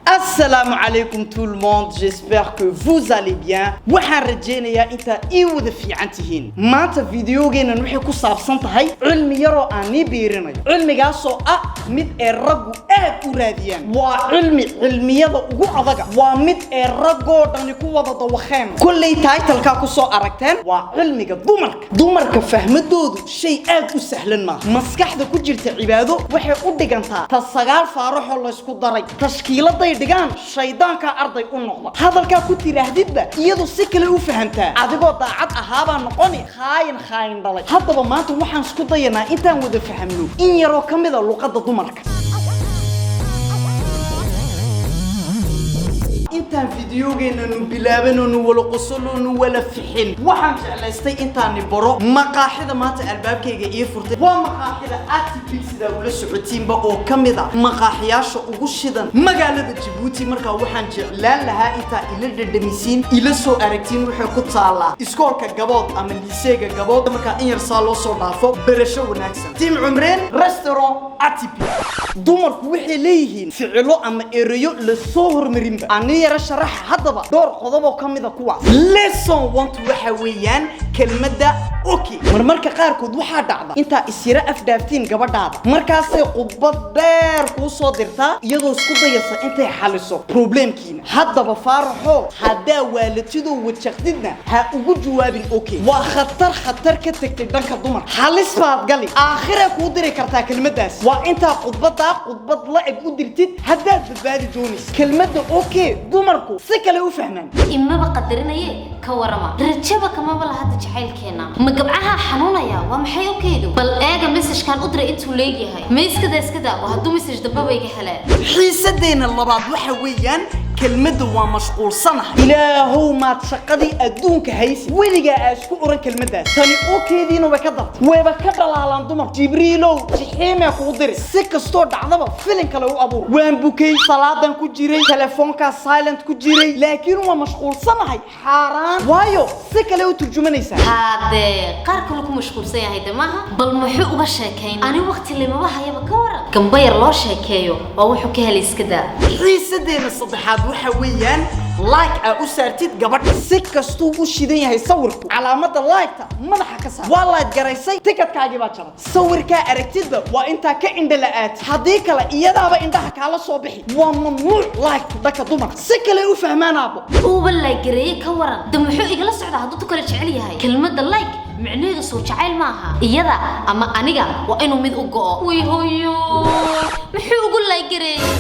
Assalamu alaikum tout le monde, j'espère que vous allez bien. waxaan rajeynayaa inta ii wada fiican tihiin. maanta videogeena waxay ku saabsan tahay cilmi yar oo aan biirinayo. cilmigaas oo ah mid ay raggu aad u raadiyaan. waa cilmiyada ugu adag. waa mid ay ragoo dhan ku wada dawaqeen. kulay title-ka ku soo aragteen waa cilmiga dumarka. dumarka fahmadoodu shay aad u sahlan ma. maskaxda ku jirta cibaado waxay u dhigantaa ta sagaal faaraxo la isku daray. tashkiilada dhigaan shaydaanka arday u noqda hadalka ku tiraahdidba iyadu si kale u fahantaa adigoo daacad ahaaba noqoni khaayin dhalay haddaba maanta waxaan isku dayanaa intaan wada fahamno in yaroo kamida luqadda dumarka intaan videogeena nu bilaabano nu wala qosolo nu wala fixin waxaan jeclaystay intaan baro maqaaxida maanta albaabkayga ii furtay waa maqaaxida active sida ula socotiinba oo kamida maqaaxiyaasha ugu shidan magaalada Djibouti marka waxaan jeclaan lahaa inta ila dhadhamisiin ila soo aragtiin waxay ku taalaa iskoolka gabood ama liiseega gabood marka in yar saa loo soo dhaafo barasho wanaagsan tim cumreen restaurant atipi dumarku waxay leeyihiin ficilo ama erayo la soo hormarinba yara sharax hadaba door qodobo kamida kuwa lesson 1 waxa weeyaan kelmadda okay marmarka qaarkood waxa dhacda inta isira afdaaftiin gabadhaada markaas ay qubad dheer ku soo dirtaa iyadoo isku dayaysa intay xaliso problemkiina hadaba faaraxo hadaa waalatido wajaqdidna ha ugu jawaabin okay waa khatar ka tagtay dhanka dumar halis baad gali aakhira ku diri kartaa kelmaddaas waa inta qubad la eg u dirtid hadaa badbaadi doonis kelmadda okay dumarku si kale u fahmaan imma qadarinaya ka warama rajaba kama bal hada jacaylkeena ma gabcaha xanuunaya waa maxay okeedo bal eega message kan u diray intuu leeyahay ma iskada waa haduu message dambaba iga helay xiisadeena labaad waxa weeyaan kelmadda waa mashquulsanahay ilaahow ma shaqadii adduunka haysi weliga aasku oran kelmaddaas tani okeediina way ka dartay wayba ka dhalaalaan dumar jibriilow jixiime ku dir si kasto dhacdaba filin kale u abuur waan bukay salaadan ku jiray telefoonka silent ku jiray laakiin waa mashquulsanahay xaraan waayo si kale u turjumanaysa hade qaar kale ku mashquulsan yahay damaha bal muxuu uga sheekayn ani waqti limaba hayaba ka waran gambayar loo sheekeeyo oo wuxuu ka helay iska daa xiisadeena saddexaad waxa weeyaan like u saartid gabadh si kasto u shidan yahay sawirku calaamada like-ta madaxa ka saar waa la garaysay ticket-kaagi baa jaran sawirka aragtidba waa inta ka indhala'aad hadii kale iyadaaba indhaha kala soo bixi waa mamnuuc like dadka dumar si kale u fahmaanaabo uu la gareeyay ka waran muxuu igala socdaa haduu kale jecel yahay kelmadda like macnaheedu soo jacayl maaha iyada ama aniga waa inuu mid u go'o way hooyo muxuu ugu la gareeyay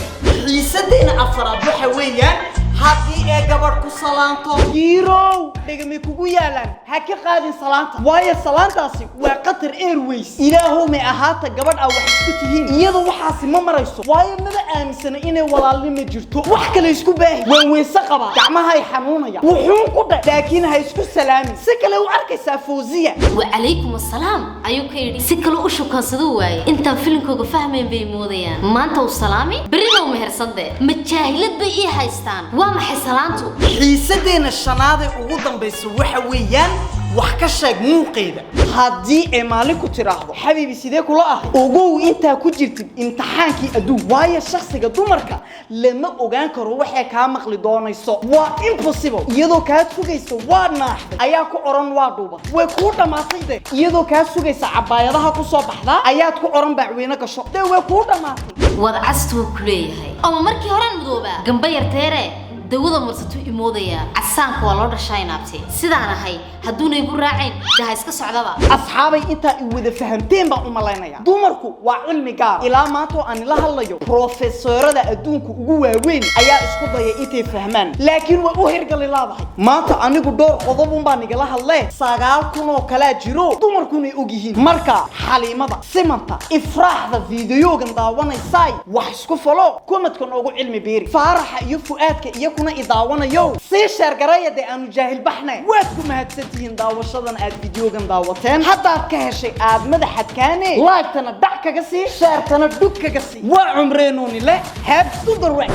xiisadeena afraad waxa weeyaan haddii ay gabadh ku salaanto hero dhigmi kugu yaalan ha ka qaadin salaanta waayo salaantaasi waa qatar airways ilaahow ma ahaata gabadh ah wax isku tihiin iyadoo waxaasi ma marayso waayo maba aaminsana inay walaalnimo jirto wax kale isku baahi waan weesa qaba gacmaha ay xanuunaya wuxuu ku dhac laakiin ha isku salaamin si kale u arkaysaa fawziya wa alaykum assalaam ayuu ka yiri si kale u shukansado waaye inta filimkooga fahmeen bay moodayaan maanta u salaami barido mehersade ma jaahilad bay ii haystaan maxay salaantu xiisadeena shanaade ugu dambayso waxa weeyaan wax ka sheeg muuqeeda hadii ay maalin ku tiraahdo xabiibi sidee kula ahay ogow inta ku jirtid imtixaankii adduun waayo shakhsiga dumarka lama ogaan karo waxay ka maqli doonayso waa impossible iyadoo ka sugayso waa naaxday ayaa ku oran waa dhuuba way ku dhamaatay iyadoo ka sugaysa cabaayadaha ku soo baxda ayaad ku oran bacweyna gasho way ku dhamaatay wada castu ku leeyahay ama markii hore madooba gambayar teere dawada marsato imoodaya casaanka waa loo dhashay naabtay sidaan ahay haduuna igu raaceen jaha iska socdaba asxaabay inta ay wada fahamteen baan u malaynaya dumarku waa cilmi gaar ilaa maanta aan la hadlayo professorada adduunka ugu waaweyn ayaa isku dayay intay fahmaan laakiin way u hirgali laadahay maanta anigu door qodob baan igala hadlay 9,000 oo kala jiro dumarkuna og yihiin marka xaliimada simanta ifraaxda videogan daawanaysay wax isku falo kumadkan ugu cilmi beeri faaraxa iyo fuaadka iyo kuna idaawanayo si sheergarayade aanu jaahil baxnay waad ku mahadsantihiin daawashadan aad videogan daawateen haddaad ka heshay aad madaxad kaane like-tana dhac kaga sii sheertana dhug kaga sii waa cumreenuuni leh habs u darwe